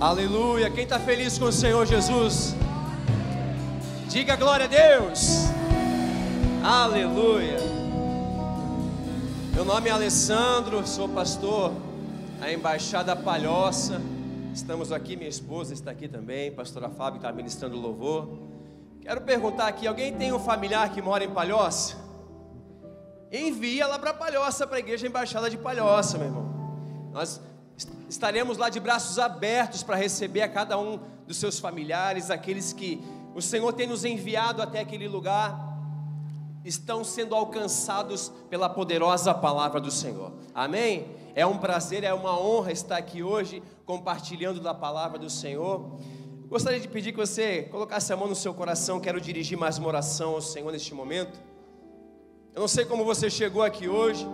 Aleluia. Quem está feliz com o Senhor Jesus? Diga glória a Deus. Aleluia. Meu nome é Alessandro, sou pastor da Embaixada Palhoça. Estamos aqui, minha esposa está aqui também, pastora Fábio está ministrando louvor. Quero perguntar aqui, alguém tem um familiar que mora em Palhoça? Envia lá para Palhoça, para a igreja Embaixada de Palhoça, meu irmão. Nós estaremos lá de braços abertos para receber a cada um dos seus familiares, aqueles que o Senhor tem nos enviado até aquele lugar, estão sendo alcançados pela poderosa palavra do Senhor. Amém? É um prazer, é uma honra estar aqui hoje compartilhando da palavra do Senhor. Gostaria de pedir que você colocasse a mão no seu coração. Quero dirigir mais uma oração ao Senhor neste momento. Eu não sei como você chegou aqui hoje,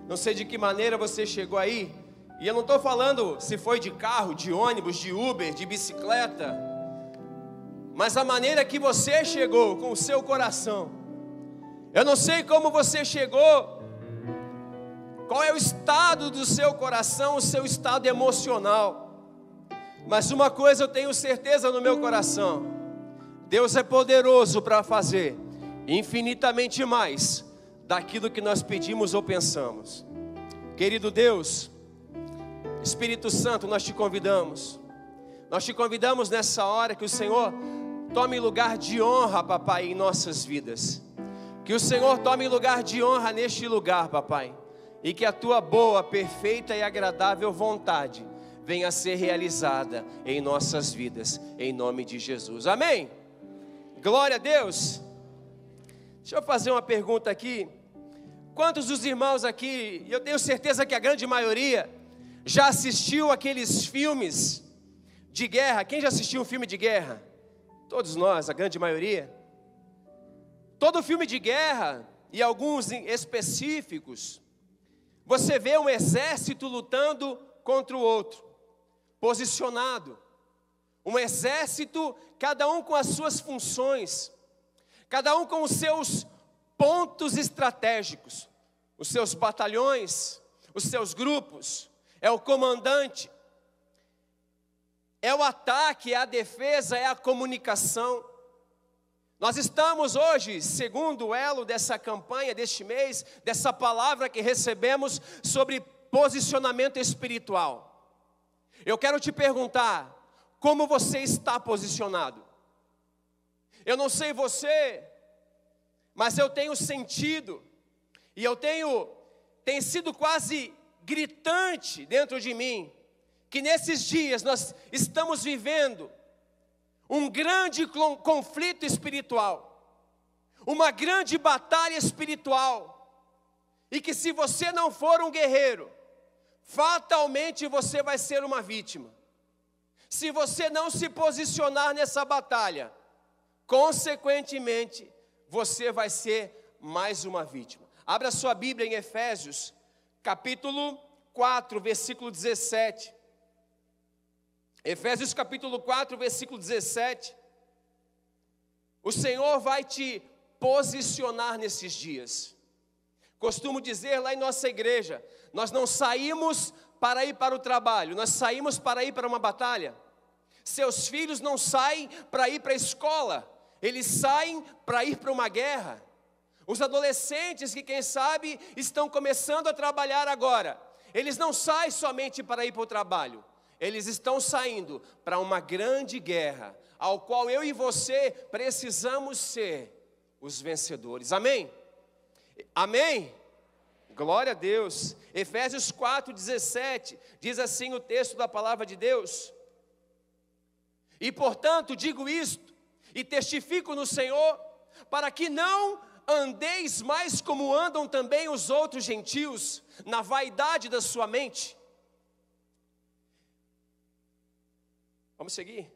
não sei de que maneira você chegou aí, e eu não estou falando se foi de carro, de ônibus, de Uber, de bicicleta, mas a maneira que você chegou com o seu coração. Eu não sei como você chegou, qual é o estado do seu coração, o seu estado emocional, mas uma coisa eu tenho certeza no meu coração: Deus é poderoso para fazer infinitamente mais daquilo que nós pedimos ou pensamos. Querido Deus, Espírito Santo, nós te convidamos nessa hora que o Senhor tome lugar de honra, papai, em nossas vidas. Que o Senhor tome lugar de honra neste lugar, papai, e que a tua boa, perfeita e agradável vontade venha a ser realizada em nossas vidas, em nome de Jesus, amém? Glória a Deus. Deixa eu fazer uma pergunta aqui. Quantos dos irmãos aqui, eu tenho certeza que a grande maioria, já assistiu aqueles filmes de guerra? Quem já assistiu um filme de guerra? Todos nós, a grande maioria. Todo filme de guerra, e alguns específicos, você vê um exército lutando contra o outro, posicionado. Um exército, cada um com as suas funções, cada um com os seus pontos estratégicos, os seus batalhões, os seus grupos. É o comandante, é o ataque, é a defesa, é a comunicação. Nós estamos hoje, segundo o elo dessa campanha, deste mês, dessa palavra que recebemos sobre posicionamento espiritual. Eu quero te perguntar, como você está posicionado? Eu não sei você, mas eu tenho sentido, e tem sido quase gritante dentro de mim, que nesses dias nós estamos vivendo um grande conflito espiritual, uma grande batalha espiritual, e que se você não for um guerreiro, fatalmente você vai ser uma vítima. Se você não se posicionar nessa batalha, consequentemente, você vai ser mais uma vítima. Abra sua Bíblia em Efésios, capítulo 4, versículo 17. Efésios capítulo 4, versículo 17. O Senhor vai te posicionar nesses dias. Costumo dizer lá em nossa igreja, nós não saímos para ir para o trabalho, nós saímos para ir para uma batalha. Seus filhos não saem para ir para a escola, eles saem para ir para uma guerra. Os adolescentes que, quem sabe, estão começando a trabalhar agora, eles não saem somente para ir para o trabalho, eles estão saindo para uma grande guerra, ao qual eu e você precisamos ser os vencedores, amém? Amém? Glória a Deus. Efésios 4:17, diz assim o texto da palavra de Deus: e portanto digo isto, e testifico no Senhor, para que não andeis mais como andam também os outros gentios, na vaidade da sua mente. Vamos seguir.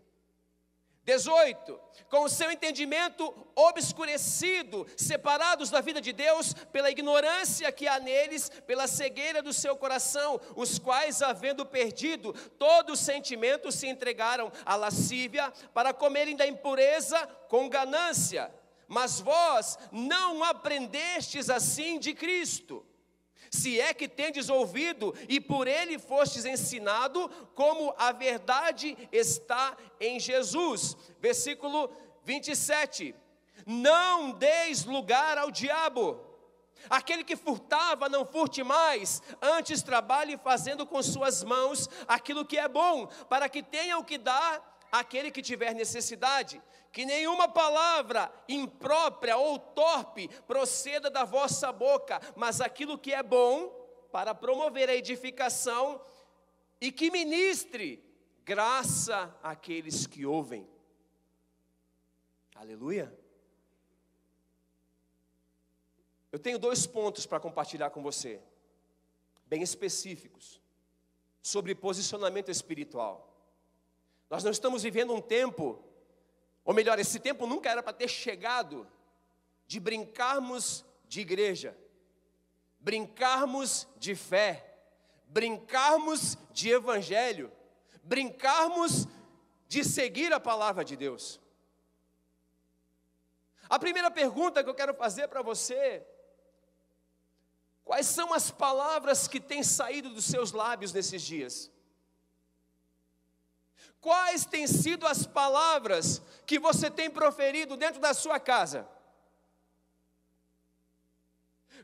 18, com o seu entendimento obscurecido, separados da vida de Deus, pela ignorância que há neles, pela cegueira do seu coração, os quais, havendo perdido todo o sentimento, se entregaram à lascívia, para comerem da impureza com ganância. Mas vós não aprendestes assim de Cristo, Se é que tendes ouvido e por ele fostes ensinado, como a verdade está em Jesus. Versículo 27. Não deis lugar ao diabo. Aquele que furtava, não furte mais, antes trabalhe fazendo com suas mãos aquilo que é bom, para que tenha o que dar àquele que tiver necessidade. Que nenhuma palavra imprópria ou torpe proceda da vossa boca, mas aquilo que é bom, para promover a edificação, e que ministre graça àqueles que ouvem. Aleluia. Eu tenho 2 pontos para compartilhar com você, bem específicos, sobre posicionamento espiritual. Nós não estamos vivendo um tempo, ou melhor, esse tempo nunca era para ter chegado, de brincarmos de igreja, brincarmos de fé, brincarmos de evangelho, brincarmos de seguir a palavra de Deus. A primeira pergunta que eu quero fazer para você: quais são as palavras que têm saído dos seus lábios nesses dias? Quais têm sido as palavras que você tem proferido dentro da sua casa?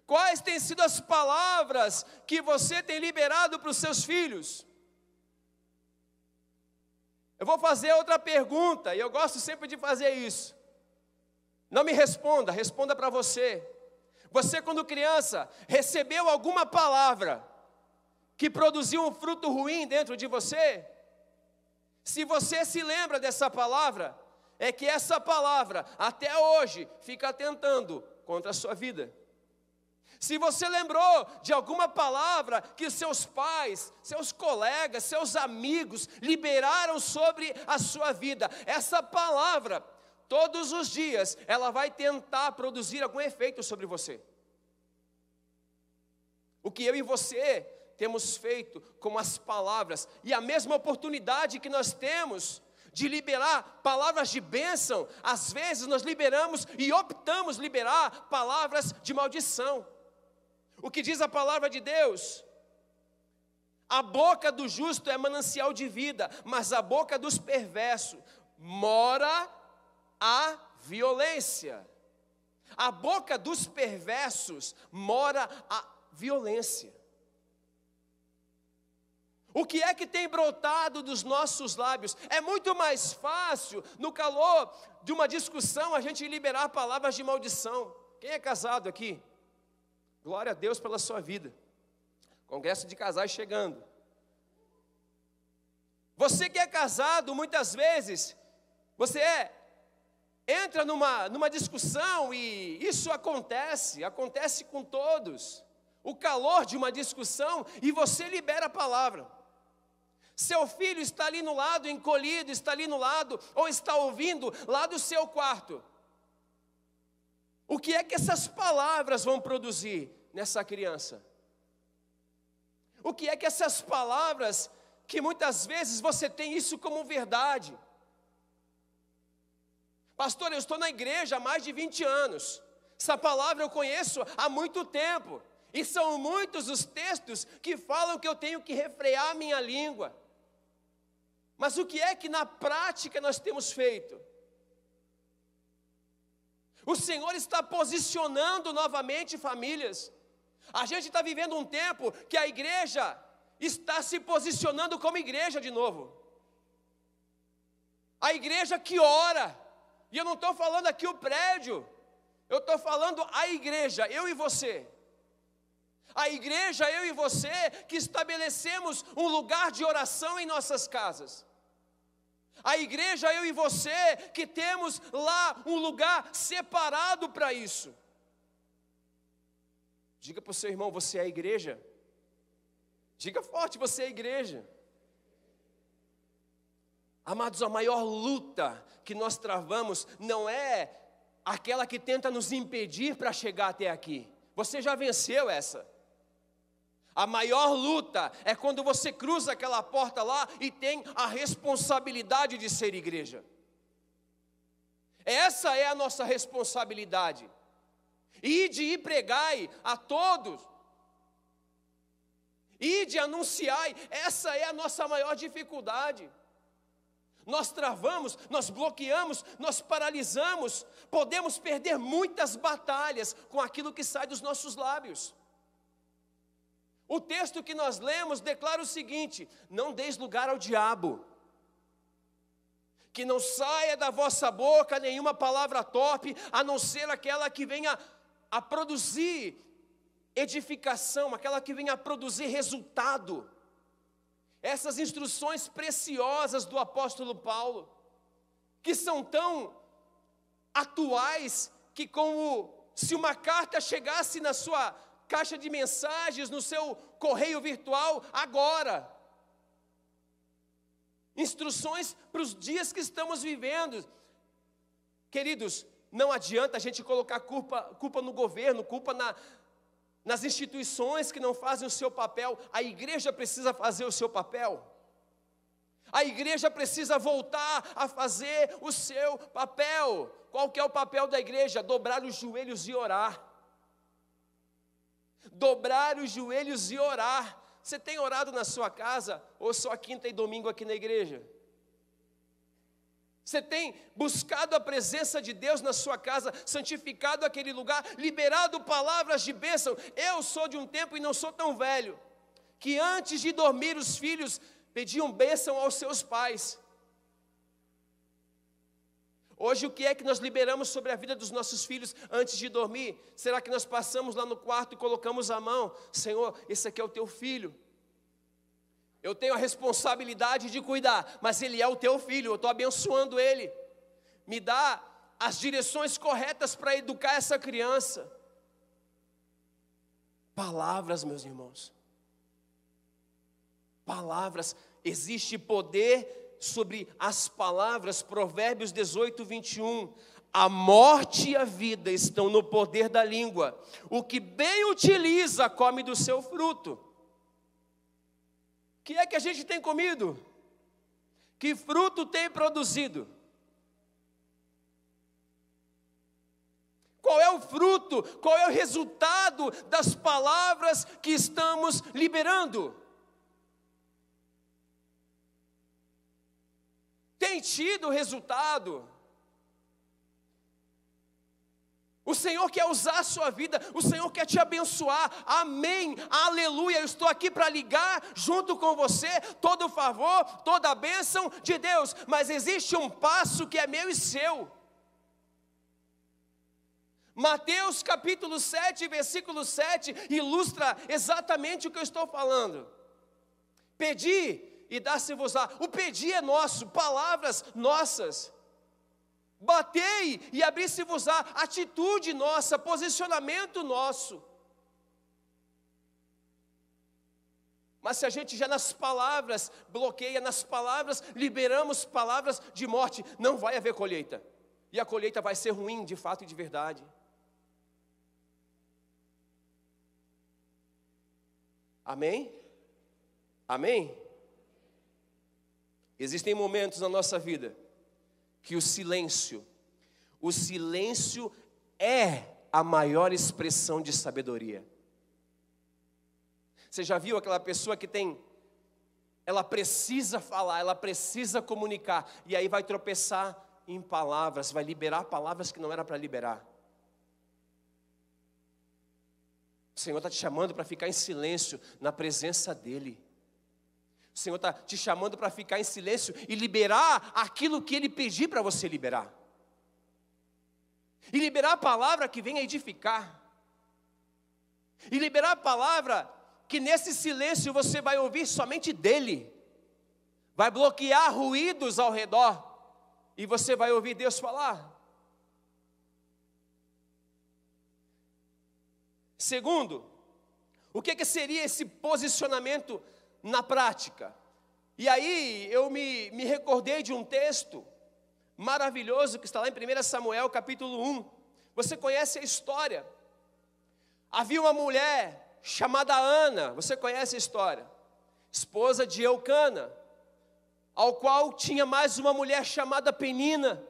Quais têm sido as palavras que você tem liberado para os seus filhos? Eu vou fazer outra pergunta, e eu gosto sempre de fazer isso. Não me responda, responda para você. Você, quando criança, recebeu alguma palavra que produziu um fruto ruim dentro de você? Se você se lembra dessa palavra, é que essa palavra, até hoje, fica atentando contra a sua vida. Se você lembrou de alguma palavra que seus pais, seus colegas, seus amigos liberaram sobre a sua vida, essa palavra, todos os dias, ela vai tentar produzir algum efeito sobre você. O que eu e você temos feito com as palavras, e a mesma oportunidade que nós temos de liberar palavras de bênção, às vezes nós liberamos e optamos liberar palavras de maldição. O que diz a palavra de Deus? A boca do justo é manancial de vida, mas a boca dos perversos mora a violência. A boca dos perversos mora a violência. O que é que tem brotado dos nossos lábios? É muito mais fácil, no calor de uma discussão, a gente liberar palavras de maldição. Quem é casado aqui? Glória a Deus pela sua vida. Congresso de casais chegando. Você que é casado, muitas vezes, você entra numa discussão e isso acontece com todos. O calor de uma discussão e você libera a palavra. Seu filho está ali no lado, encolhido, está ali no lado, ou está ouvindo lá do seu quarto. O que é que essas palavras vão produzir nessa criança? O que é que essas palavras, que muitas vezes você tem isso como verdade? Pastor, eu estou na igreja há mais de 20 anos. Essa palavra eu conheço há muito tempo. E são muitos os textos que falam que eu tenho que refrear a minha língua. Mas o que é que na prática nós temos feito? O Senhor está posicionando novamente famílias. A gente está vivendo um tempo que a igreja está se posicionando como igreja de novo. A igreja que ora. E eu não estou falando aqui o prédio. Eu estou falando a igreja, eu e você. A igreja, eu e você, que estabelecemos um lugar de oração em nossas casas. A igreja, eu e você, que temos lá um lugar separado para isso. Diga para o seu irmão, você é a igreja? Diga forte, você é a igreja. Amados, a maior luta que nós travamos não é aquela que tenta nos impedir para chegar até aqui. Você já venceu essa. A maior luta é quando você cruza aquela porta lá e tem a responsabilidade de ser igreja. Essa é a nossa responsabilidade. Ide e pregai a todos ide, anunciai. Essa é a nossa maior dificuldade. Nós travamos, nós bloqueamos, nós paralisamos, podemos perder muitas batalhas com aquilo que sai dos nossos lábios. O texto que nós lemos declara o seguinte: não deis lugar ao diabo, que não saia da vossa boca nenhuma palavra torpe, a não ser aquela que venha a produzir edificação, aquela que venha a produzir resultado. Essas instruções preciosas do apóstolo Paulo, que são tão atuais, que como se uma carta chegasse na sua caixa de mensagens, no seu correio virtual, agora. Instruções para os dias que estamos vivendo. Queridos, não adianta a gente colocar culpa no governo, culpa nas instituições que não fazem o seu papel. A igreja precisa fazer o seu papel. A igreja precisa voltar a fazer o seu papel. Qual que é o papel da igreja? Dobrar os joelhos e orar. Dobrar os joelhos e orar. Você tem orado na sua casa ou só quinta e domingo aqui na igreja? Você tem buscado a presença de Deus na sua casa, santificado aquele lugar, liberado palavras de bênção? Eu sou de um tempo, e não sou tão velho, que antes de dormir os filhos pediam bênção aos seus pais. Hoje o que é que nós liberamos sobre a vida dos nossos filhos antes de dormir? Será que nós passamos lá no quarto e colocamos a mão? Senhor, esse aqui é o teu filho. Eu tenho a responsabilidade de cuidar, mas ele é o teu filho, eu estou abençoando ele. Me dá as direções corretas para educar essa criança. Palavras, meus irmãos. Palavras, existe poder sobre as palavras. Provérbios 18, 21. A morte e a vida estão no poder da língua. O que bem utiliza, come do seu fruto. O que é que a gente tem comido? Que fruto tem produzido? Qual é o fruto? Qual é o resultado das palavras que estamos liberando? Tem tido resultado? O Senhor quer usar a sua vida, o Senhor quer te abençoar, amém, aleluia. Eu estou aqui para ligar junto com você todo o favor, toda a bênção de Deus, mas existe um passo que é meu e seu. Mateus capítulo 7, versículo 7, ilustra exatamente o que eu estou falando. Pedi e dá-se-vos-á. O pedir é nosso, palavras nossas. Batei e abri-se-vos-á, atitude nossa, posicionamento nosso. Mas se a gente já nas palavras, bloqueia nas palavras, liberamos palavras de morte, não vai haver colheita. E a colheita vai ser ruim, de fato e de verdade. Amém? Amém? Existem momentos na nossa vida que o silêncio é a maior expressão de sabedoria. Você já viu aquela pessoa que ela precisa falar, ela precisa comunicar, e aí vai tropeçar em palavras, vai liberar palavras que não era para liberar. O Senhor está te chamando para ficar em silêncio na presença dEle. O Senhor está te chamando para ficar em silêncio e liberar aquilo que Ele pedir para você liberar. E liberar a palavra que venha edificar. E liberar a palavra que nesse silêncio você vai ouvir somente dEle. Vai bloquear ruídos ao redor. E você vai ouvir Deus falar. Segundo, o que seria esse posicionamento na prática? E aí eu me recordei de um texto maravilhoso que está lá em 1 Samuel capítulo 1. Você conhece a história? Havia uma mulher chamada Ana, você conhece a história? Esposa de Eucana, ao qual tinha mais uma mulher chamada Penina.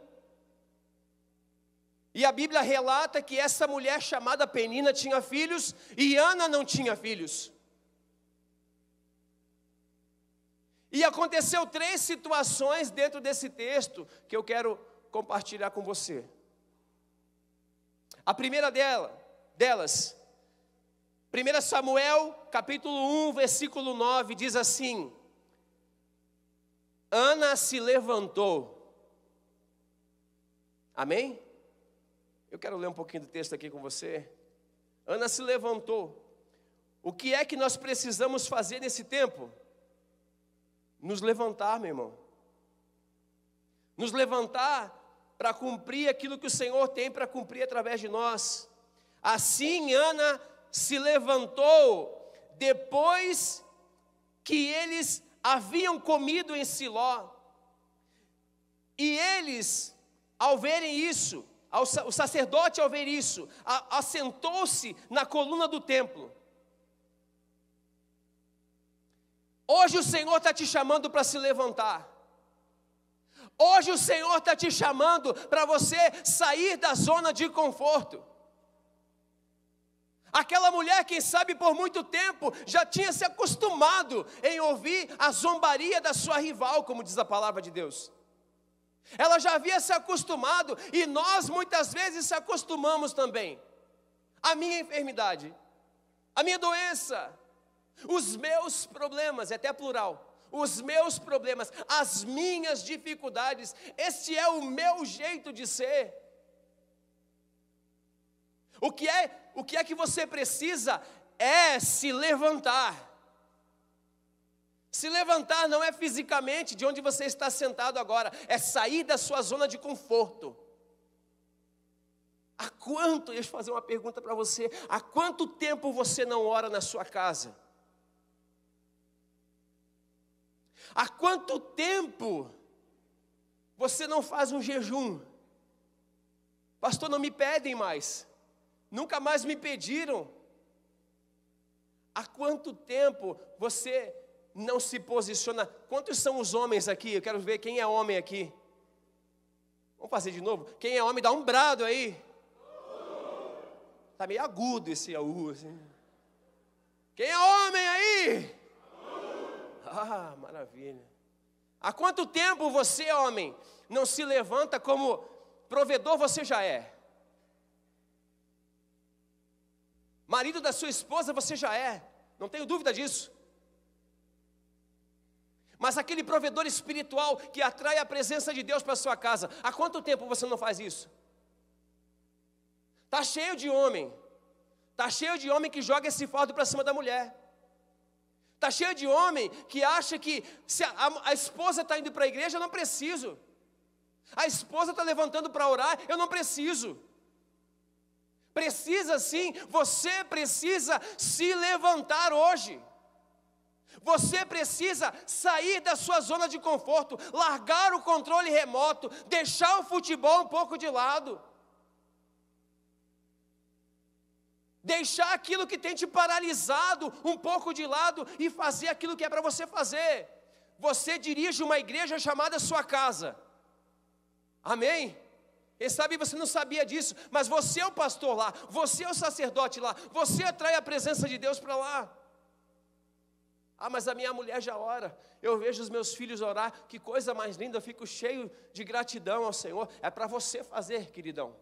E a Bíblia relata que essa mulher chamada Penina tinha filhos e Ana não tinha filhos. E aconteceu 3 situações dentro desse texto que eu quero compartilhar com você. A primeira delas, 1 Samuel, capítulo 1, versículo 9, diz assim: Ana se levantou. Amém? Eu quero ler um pouquinho do texto aqui com você. Ana se levantou. O que é que nós precisamos fazer nesse tempo? Nos levantar, meu irmão. Nos levantar para cumprir aquilo que o Senhor tem para cumprir através de nós. Assim Ana se levantou depois que eles haviam comido em Siló. E eles, ao verem isso, o sacerdote ao ver isso, assentou-se na coluna do templo. Hoje o Senhor está te chamando para se levantar. Hoje o Senhor está te chamando para você sair da zona de conforto. Aquela mulher, quem sabe por muito tempo, já tinha se acostumado em ouvir a zombaria da sua rival, como diz a palavra de Deus. Ela já havia se acostumado, e nós muitas vezes se acostumamos também. A minha enfermidade, a minha doença, os meus problemas, é até plural, os meus problemas, as minhas dificuldades, este é o meu jeito de ser. O que é que você precisa é se levantar. Se levantar não é fisicamente de onde você está sentado agora, é sair da sua zona de conforto. Deixa eu fazer uma pergunta para você, há quanto tempo você não ora na sua casa? Há quanto tempo você não faz um jejum? Pastor, não me pedem mais. Nunca mais me pediram. Há quanto tempo você não se posiciona? Quantos são os homens aqui? Eu quero ver quem é homem aqui. Vamos fazer de novo? Quem é homem, dá um brado aí. Está meio agudo esse aú, assim. Quem é homem aí? Ah, maravilha. Há quanto tempo você, homem, não se levanta como provedor você já é? Marido da sua esposa você já é, não tenho dúvida disso. Mas aquele provedor espiritual que atrai a presença de Deus para a sua casa, há quanto tempo você não faz isso? Está cheio de homem que joga esse fardo para cima da mulher. Está cheio de homem que acha que se a esposa está indo para a igreja, eu não preciso. A esposa está levantando para orar, eu não preciso. Precisa sim, você precisa se levantar hoje. Você precisa sair da sua zona de conforto, largar o controle remoto, deixar o futebol um pouco de lado. Deixar aquilo que tem te paralisado um pouco de lado e fazer aquilo que é para você fazer. Você dirige uma igreja chamada sua casa. Amém? Quem sabe você não sabia disso, mas você é o pastor lá, você é o sacerdote lá, você atrai a presença de Deus para lá. Ah, mas a minha mulher já ora, eu vejo os meus filhos orar, que coisa mais linda, eu fico cheio de gratidão ao Senhor. É para você fazer, queridão.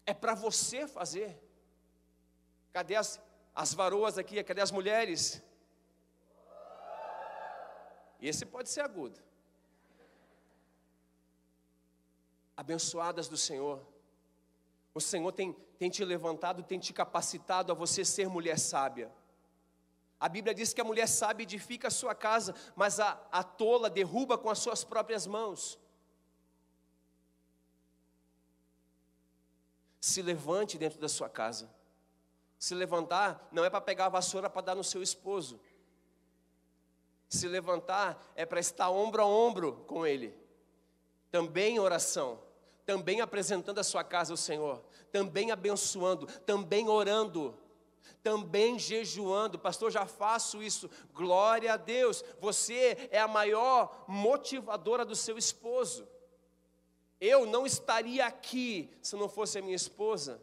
É para você fazer. Cadê as varoas aqui? Cadê as mulheres? E esse pode ser agudo. Abençoadas do Senhor. O Senhor tem te levantado, tem te capacitado a você ser mulher sábia. A Bíblia diz que a mulher sábia edifica a sua casa, mas a tola derruba com as suas próprias mãos. Se levante dentro da sua casa. Se levantar não é para pegar a vassoura para dar no seu esposo. Se levantar é para estar ombro a ombro com ele. Também em oração, também apresentando a sua casa ao Senhor, também abençoando, também orando, também jejuando. Pastor, já faço isso. Glória a Deus. Você é a maior motivadora do seu esposo. Eu não estaria aqui se não fosse a minha esposa.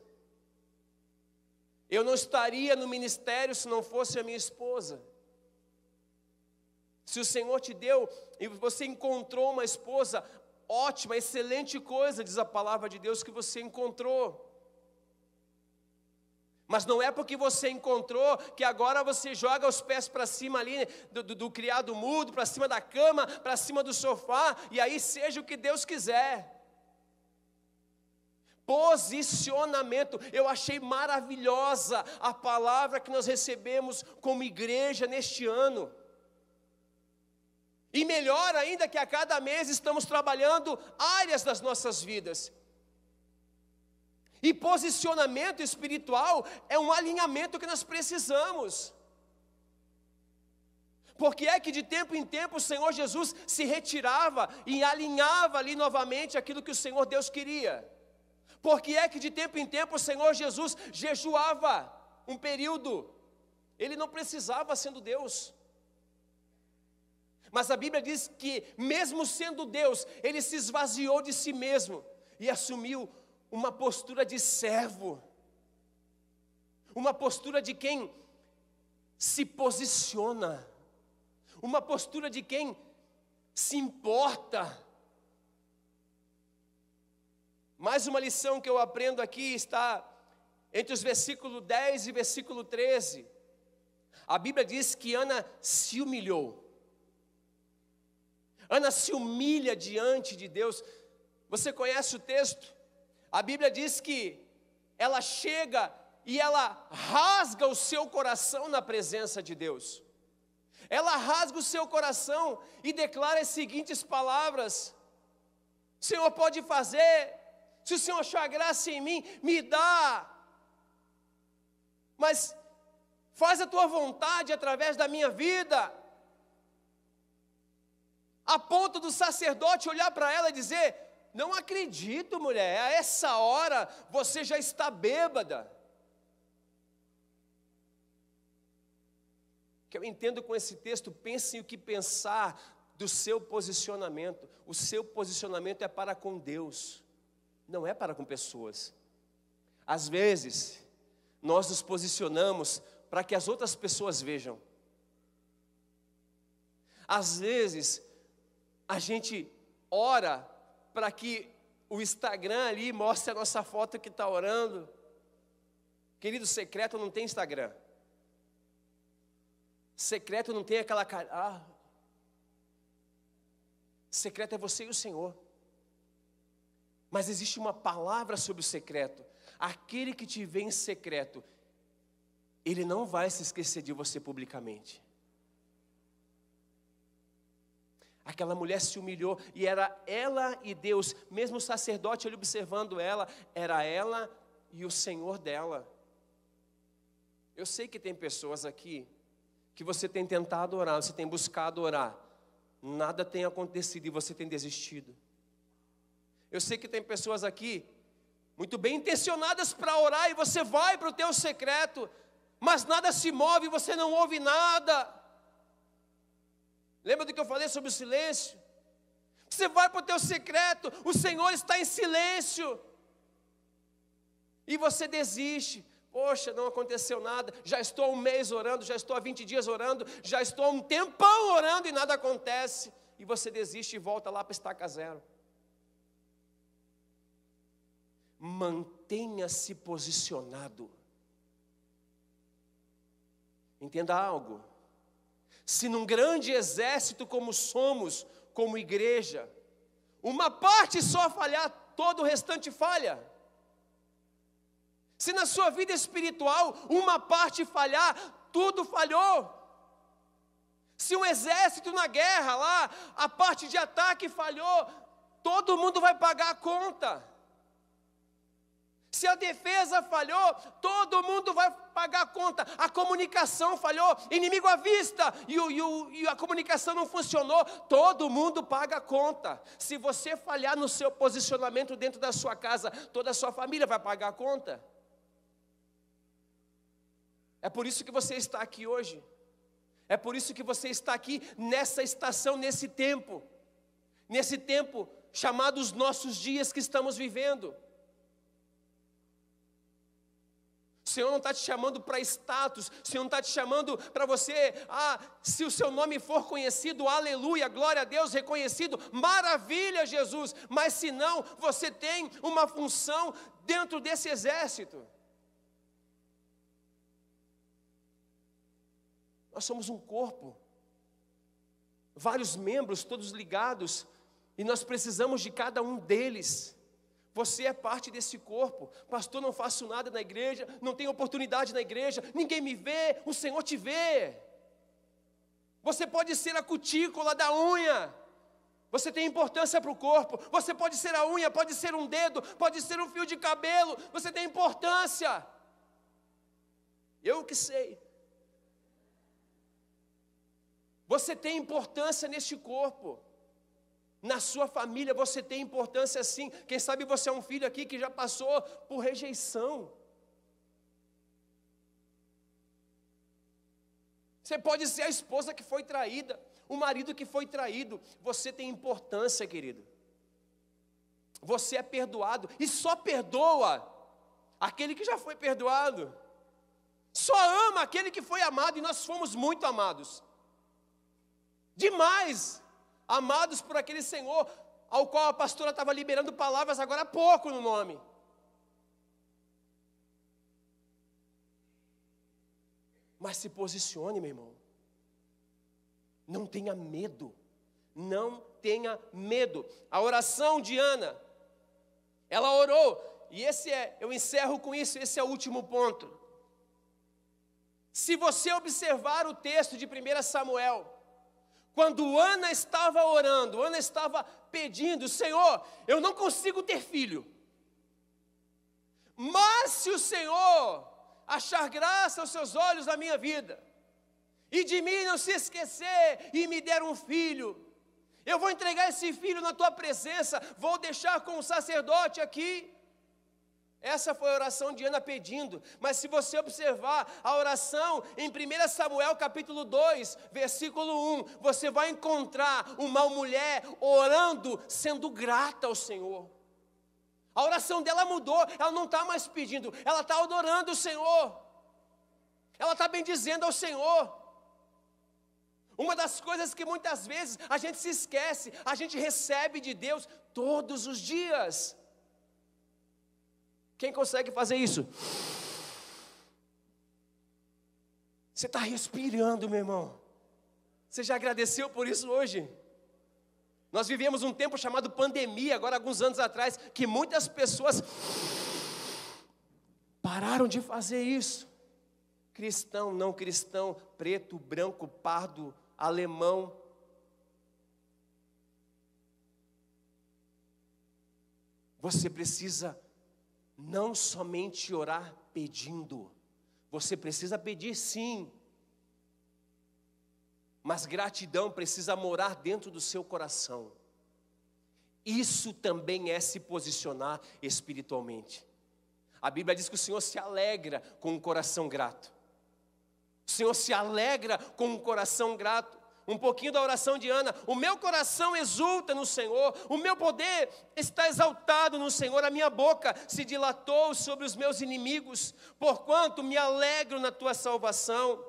Eu não estaria no ministério se não fosse a minha esposa. Se o Senhor te deu e você encontrou uma esposa ótima, excelente coisa, diz a palavra de Deus que você encontrou. Mas não é porque você encontrou que agora você joga os pés para cima ali do criado mudo, para cima da cama, para cima do sofá, e aí seja o que Deus quiser. Posicionamento. Eu achei maravilhosa a palavra que nós recebemos como igreja neste ano. E melhor ainda que a cada mês estamos trabalhando áreas das nossas vidas. E posicionamento espiritual é um alinhamento que nós precisamos. Porque é que de tempo em tempo o Senhor Jesus se retirava e alinhava ali novamente aquilo que o Senhor Deus queria. Porque é que de tempo em tempo o Senhor Jesus jejuava um período. Ele não precisava sendo Deus. Mas a Bíblia diz que mesmo sendo Deus, Ele se esvaziou de si mesmo e assumiu uma postura de servo. Uma postura de quem se posiciona. Uma postura de quem se importa. Mais uma lição que eu aprendo aqui está entre os versículos 10 e versículo 13. A Bíblia diz que Ana se humilhou. Ana se humilha diante de Deus. Você conhece o texto? A Bíblia diz que ela chega e ela rasga o seu coração na presença de Deus. Ela rasga o seu coração e declara as seguintes palavras: o Senhor pode fazer, se o Senhor achar graça em mim, me dá. Mas faz a tua vontade através da minha vida. A ponto do sacerdote olhar para ela e dizer: não acredito, mulher, a essa hora você já está bêbada. O que eu entendo com esse texto, pense em o que pensar do seu posicionamento. O seu posicionamento é para com Deus, não é para com pessoas. Às vezes, nós nos posicionamos para que as outras pessoas vejam. Às vezes, a gente ora para que o Instagram ali mostre a nossa foto que está orando. Querido, secreto não tem Instagram. Secreto não tem aquela cara. Secreto é você e o Senhor. Mas existe uma palavra sobre o secreto. Aquele que te vê em secreto, ele não vai se esquecer de você publicamente. Aquela mulher se humilhou e era ela e Deus, mesmo o sacerdote ele observando ela, era ela e o Senhor dela. Eu sei que tem pessoas aqui que você tem tentado orar, você tem buscado orar, nada tem acontecido e você tem desistido. Eu sei que tem pessoas aqui muito bem intencionadas para orar e você vai para o teu secreto, mas nada se move, você não ouve nada. Lembra do que eu falei sobre o silêncio? Você vai para o teu secreto, o Senhor está em silêncio. E você desiste. Poxa, não aconteceu nada. Já estou há um mês orando, já estou há 20 dias orando, já estou há um tempão orando e nada acontece. E você desiste e volta lá para estaca zero. Mantenha-se posicionado. Entenda algo. Se num grande exército como somos, como igreja, uma parte só falhar, todo o restante falha. Se na sua vida espiritual uma parte falhar, tudo falhou. Se um exército na guerra lá, a parte de ataque falhou, todo mundo vai pagar a conta. Se a defesa falhou, todo mundo vai pagar a conta. A comunicação falhou, inimigo à vista, e a comunicação não funcionou, todo mundo paga a conta. Se você falhar no seu posicionamento dentro da sua casa, toda a sua família vai pagar a conta. É por isso que você está aqui hoje. É por isso que você está aqui nessa estação, nesse tempo chamado os nossos dias que estamos vivendo. O Senhor não está te chamando para status, o Senhor não está te chamando para você, se o seu nome for conhecido, aleluia, glória a Deus, reconhecido, maravilha, Jesus, mas se não, você tem uma função dentro desse exército. Nós somos um corpo, vários membros, todos ligados, e nós precisamos de cada um deles. Você é parte desse corpo. Pastor, não faço nada na igreja, não tenho oportunidade na igreja, ninguém me vê, o Senhor te vê. Você pode ser a cutícula da unha, você tem importância para o corpo. Você pode ser a unha, pode ser um dedo, pode ser um fio de cabelo, você tem importância. Eu que sei. Você tem importância neste corpo. Na sua família você tem importância sim. Quem sabe você é um filho aqui que já passou por rejeição. Você pode ser a esposa que foi traída, o marido que foi traído. Você tem importância, querido. Você é perdoado e só perdoa aquele que já foi perdoado. Só ama aquele que foi amado, e nós fomos muito amados. Demais. Amados por aquele Senhor, ao qual a pastora estava liberando palavras agora há pouco no nome. Mas se posicione, meu irmão. Não tenha medo. Não tenha medo. A oração de Ana, ela orou, e eu encerro com isso, esse é o último ponto. Se você observar o texto de 1 Samuel, quando Ana estava orando, Ana estava pedindo, Senhor, eu não consigo ter filho, mas se o Senhor achar graça aos seus olhos na minha vida, e de mim não se esquecer, e me der um filho, eu vou entregar esse filho na tua presença, vou deixar com o sacerdote aqui. Essa foi a oração de Ana pedindo. Mas se você observar a oração em 1 Samuel capítulo 2, versículo 1, você vai encontrar uma mulher orando, sendo grata ao Senhor. A oração dela mudou, ela não está mais pedindo, ela está adorando o Senhor, ela está bendizendo ao Senhor. Uma das coisas que muitas vezes a gente se esquece, a gente recebe de Deus todos os dias. Quem consegue fazer isso? Você está respirando, meu irmão. Você já agradeceu por isso hoje? Nós vivemos um tempo chamado pandemia, agora alguns anos atrás, que muitas pessoas pararam de fazer isso. Cristão, não cristão, preto, branco, pardo, alemão. Você precisa não somente orar pedindo, você precisa pedir sim, mas gratidão precisa morar dentro do seu coração. Isso também é se posicionar espiritualmente. A Bíblia diz que o Senhor se alegra com um coração grato. O Senhor se alegra com um coração grato. Um pouquinho da oração de Ana: o meu coração exulta no Senhor, o meu poder está exaltado no Senhor, a minha boca se dilatou sobre os meus inimigos, porquanto me alegro na tua salvação.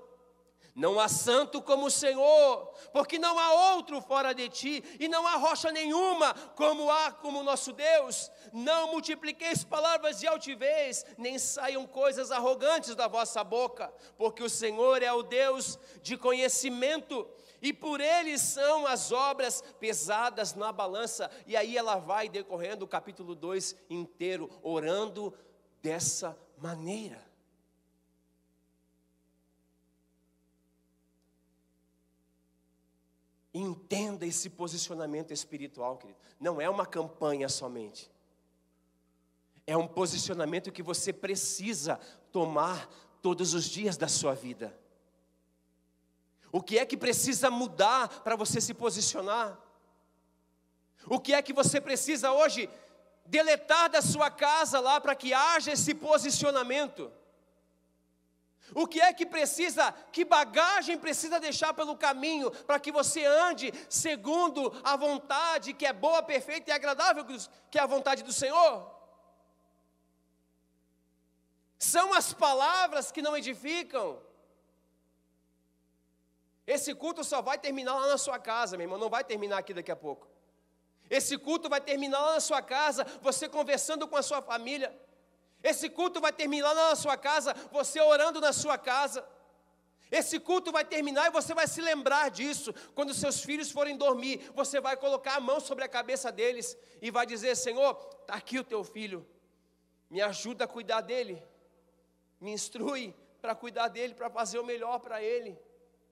Não há santo como o Senhor, porque não há outro fora de ti, e não há rocha nenhuma como há como o nosso Deus. Não multipliqueis palavras de altivez, nem saiam coisas arrogantes da vossa boca, porque o Senhor é o Deus de conhecimento, e por ele são as obras pesadas na balança. E aí ela vai decorrendo o capítulo 2 inteiro, orando dessa maneira. Entenda esse posicionamento espiritual, querido. Não é uma campanha somente. É um posicionamento que você precisa tomar todos os dias da sua vida. O que é que precisa mudar para você se posicionar? O que é que você precisa hoje deletar da sua casa lá para que haja esse posicionamento? O que é que precisa, que bagagem precisa deixar pelo caminho para que você ande segundo a vontade que é boa, perfeita e agradável, que é a vontade do Senhor? São as palavras que não edificam. Esse culto só vai terminar lá na sua casa, meu irmão, não vai terminar aqui daqui a pouco. Esse culto vai terminar lá na sua casa, você conversando com a sua família. Esse culto vai terminar lá na sua casa, você orando na sua casa. Esse culto vai terminar e você vai se lembrar disso. Quando seus filhos forem dormir, você vai colocar a mão sobre a cabeça deles e vai dizer: Senhor, está aqui o teu filho, me ajuda a cuidar dele, me instrui para cuidar dele, para fazer o melhor para ele.